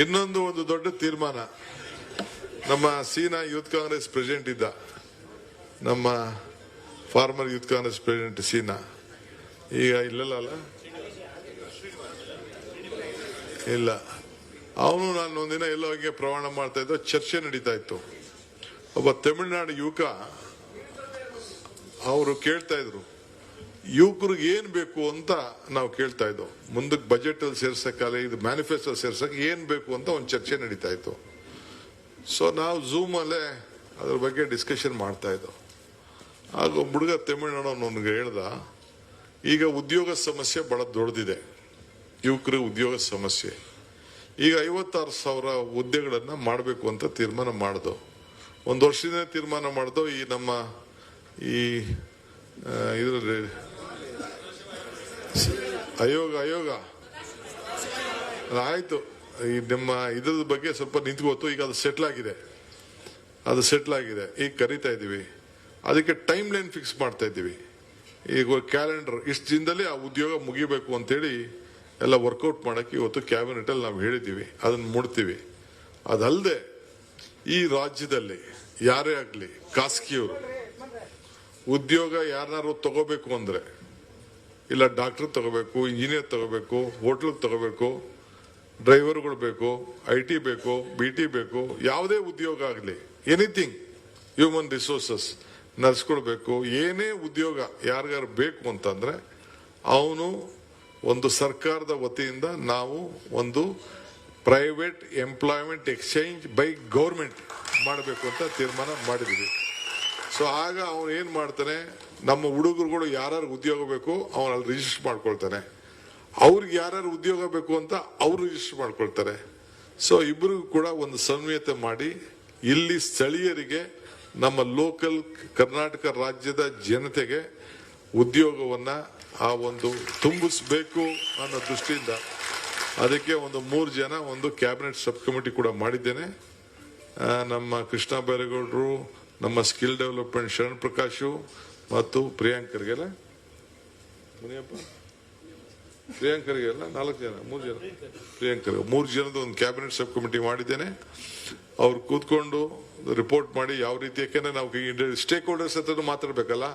ಇನ್ನೊಂದು ದೊಡ್ಡ ತೀರ್ಮಾನ, ನಮ್ಮ ಸೀನಾ ಯೂತ್ ಕಾಂಗ್ರೆಸ್ ಪ್ರೆಸಿಡೆಂಟ್ ಇದ್ದ, ನಮ್ಮ ಫಾರ್ಮರ್ ಯೂತ್ ಕಾಂಗ್ರೆಸ್ ಪ್ರೆಸಿಡೆಂಟ್ ಸೀನಾ, ಈಗ ಇಲ್ಲಲ್ಲ, ಇಲ್ಲ, ಅವನು ನಾನು ಒಂದಿನ ಎಲ್ಲೋ ಹಂಗೆ ಪ್ರಯಾಣ ಮಾಡ್ತಾ ಇದ್ದ, ಚರ್ಚೆ ನಡೀತಾ ಇತ್ತು. ಒಬ್ಬ ತಮಿಳುನಾಡು ಯುವಕ ಅವರು ಕೇಳ್ತಾ ಇದ್ರು, ಯುವಕರಿಗೆ ಏನ್ ಬೇಕು ಅಂತ ನಾವು ಕೇಳ್ತಾ ಇದ್ದೋ, ಮುಂದಕ್ಕೆ ಬಜೆಟ್ ಅಲ್ಲಿ ಸೇರ್ಸಕ್ಕಲ್ಲ, ಇದು ಮ್ಯಾನಿಫೆಸ್ಟೋ ಸೇರ್ಸಕ್ಕೆ ಏನ್ ಬೇಕು ಅಂತ ಒಂದು ಚರ್ಚೆ ನಡೀತಾ ಇತ್ತು. ಸೊ ನಾವು ಝೂಮ್ ಅಲ್ಲೇ ಅದ್ರ ಬಗ್ಗೆ ಡಿಸ್ಕಷನ್ ಮಾಡ್ತಾ ಇದ್ದೋ. ಆಗ ಒಬ್ಬ ಹುಡುಗ ತಮಿಳುನಾಡು ನನಗೆ ಹೇಳ್ದ, ಈಗ ಉದ್ಯೋಗ ಸಮಸ್ಯೆ ಬಹಳ ದೊಡ್ಡದಿದೆ, ಯುವಕರಿಗೆ ಉದ್ಯೋಗ ಸಮಸ್ಯೆ. ಈಗ 56,000 ಹುದ್ದೆಗಳನ್ನ ಮಾಡಬೇಕು ಅಂತ ತೀರ್ಮಾನ ಮಾಡ್ದೋ. ಒಂದು ವರ್ಷದಿಂದ ತೀರ್ಮಾನ ಮಾಡ್ದೋ. ಈ ನಮ್ಮ ಇದರಲ್ಲಿ ಆಯೋಗ ಆಯ್ತು, ಈ ನಮ್ಮ ಇದ್ರ ಬಗ್ಗೆ ಸ್ವಲ್ಪ ನಿಂತ್ಕೋತು. ಈಗ ಅದು ಸೆಟ್ಲ್ ಆಗಿದೆ, ಈಗ ಕರಿತಾ ಇದೀವಿ, ಅದಕ್ಕೆ ಟೈಮ್ ಲೈನ್ ಫಿಕ್ಸ್ ಮಾಡ್ತಾ ಇದ್ದೀವಿ. ಈಗ ಕ್ಯಾಲೆಂಡರ್ ಇಷ್ಟು ದಿನದಲ್ಲಿ ಆ ಉದ್ಯೋಗ ಮುಗಿಬೇಕು ಅಂತೇಳಿ ಎಲ್ಲ ವರ್ಕೌಟ್ ಮಾಡಕ್ಕೆ ಇವತ್ತು ಕ್ಯಾಬಿನೆಟ್ ಅಲ್ಲಿ ನಾವು ಹೇಳಿದ್ದೀವಿ, ಅದನ್ನ ಮುಡ್ತೀವಿ. ಅದಲ್ಲದೆ ಈ ರಾಜ್ಯದಲ್ಲಿ ಯಾರೇ ಆಗ್ಲಿ ಖಾಸಗಿಯವರು ಉದ್ಯೋಗ ಯಾರು ತಗೋಬೇಕು ಅಂದ್ರೆ, ಇಲ್ಲ ಡಾಕ್ಟರ್ ತಗೋಬೇಕು, ಇಂಜಿನಿಯರ್ ತಗೋಬೇಕು, ಹೋಟ್ಲಿಗೆ ತಗೋಬೇಕು, ಡ್ರೈವರ್ಗಳು ಬೇಕು, IT ಬೇಕು, BT ಬೇಕು, ಯಾವುದೇ ಉದ್ಯೋಗ ಆಗಲಿ, ಎನಿಥಿಂಗ್, ಹ್ಯೂಮನ್ ರಿಸೋರ್ಸಸ್, ನರ್ಸ್ಗಳು ಬೇಕು, ಏನೇ ಉದ್ಯೋಗ ಯಾರಿಗಾರು ಬೇಕು ಅಂತಂದ್ರೆ ಅವನು ಒಂದು ಸರ್ಕಾರದ ವತಿಯಿಂದ ನಾವು ಒಂದು private employment exchange by government ಮಾಡಬೇಕು ಅಂತ ತೀರ್ಮಾನ ಮಾಡಿದೀವಿ. ಸೊ ಆಗ ಅವನು ಏನ್ ಮಾಡ್ತಾನೆ, ನಮ್ಮ ಹುಡುಗರುಗಳು ಯಾರು ಉದ್ಯೋಗ ಬೇಕು ಅವನಲ್ಲಿ ರಿಜಿಸ್ಟರ್ ಮಾಡ್ಕೊಳ್ತಾನೆ, ಅವ್ರಿಗೆ ಯಾರು ಉದ್ಯೋಗ ಬೇಕು ಅಂತ ಅವ್ರು ರಿಜಿಸ್ಟರ್ ಮಾಡ್ಕೊಳ್ತಾರೆ. ಸೊ ಇಬ್ಬರಿಗೂ ಕೂಡ ಒಂದು ಸಂಹಿತೆ ಮಾಡಿ ಇಲ್ಲಿ ಸ್ಥಳೀಯರಿಗೆ, ನಮ್ಮ ಲೋಕಲ್ ಕರ್ನಾಟಕ ರಾಜ್ಯದ ಜನತೆಗೆ ಉದ್ಯೋಗವನ್ನ ಆ ಒಂದು ತುಂಬಿಸ್ಬೇಕು ಅನ್ನೋ ದೃಷ್ಟಿಯಿಂದ ಅದಕ್ಕೆ ಒಂದು 3 ಜನ ಒಂದು ಕ್ಯಾಬಿನೆಟ್ ಸಬ್ ಕಮಿಟಿ ಕೂಡ ಮಾಡಿದ್ದೇನೆ. ನಮ್ಮ ಕೃಷ್ಣ ಬೈರೇಗೌಡರು, ನಮ್ಮ ಸ್ಕಿಲ್ ಡೆವಲಪ್ಮೆಂಟ್ ಶರಣ್ ಪ್ರಕಾಶು ಮತ್ತು ಪ್ರಿಯಾಂಕರ್ಗೆಲ್ಲ 4 ಜನ, 3 ಜನ ಪ್ರಿಯಾಂಕರ್, 3 ಜನದ ಒಂದು ಕ್ಯಾಬಿನೆಟ್ ಸಬ್ ಕಮಿಟಿ ಮಾಡಿದ್ದೇನೆ. ಅವ್ರು ಕೂತ್ಕೊಂಡು ರಿಪೋರ್ಟ್ ಮಾಡಿ ಯಾವ ರೀತಿ, ಯಾಕೆಂದ್ರೆ ನಾವು ಸ್ಟೇಕ್ ಹೋಲ್ಡರ್ಸ್ ಹತ್ರ ಮಾತಾಡ್ಬೇಕಲ್ಲ,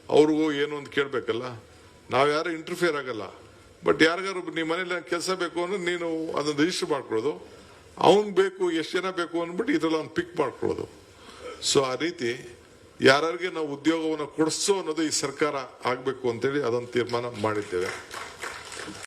ಅವ್ರಿಗೂ ಏನು ಅಂತ ಕೇಳ್ಬೇಕಲ್ಲ, ನಾವು ಯಾರು ಇಂಟರ್ಫಿಯರ್ ಆಗಲ್ಲ. ಬಟ್ ಯಾರಿಗಾರು ನಿಮ್ಮ ಮನೇಲಿ ಕೆಲಸ ಬೇಕು ಅಂದ್ರೆ ನೀನು ಅದನ್ನ ರಿಜಿಸ್ಟರ್ ಮಾಡ್ಕೊಳ್ಳೋದು, ಅವನ್ ಬೇಕು ಎಷ್ಟು ಜನ ಬೇಕು ಅಂದ್ಬಿಟ್ಟು ಇದ್ರಲ್ಲಿ ಅವ್ನು ಪಿಕ್ ಮಾಡ್ಕೊಳ್ಳೋದು. ಸೊ ಆ ರೀತಿ ಯಾರಿಗೆ ನಾವು ಉದ್ಯೋಗವನ್ನು ಕೊಡಿಸೋ ಅನ್ನೋದು ಈ ಸರ್ಕಾರ ಆಗ್ಬೇಕು ಅಂತೇಳಿ ಅದೊಂದು ತೀರ್ಮಾನ ಮಾಡಿದ್ದೇವೆ.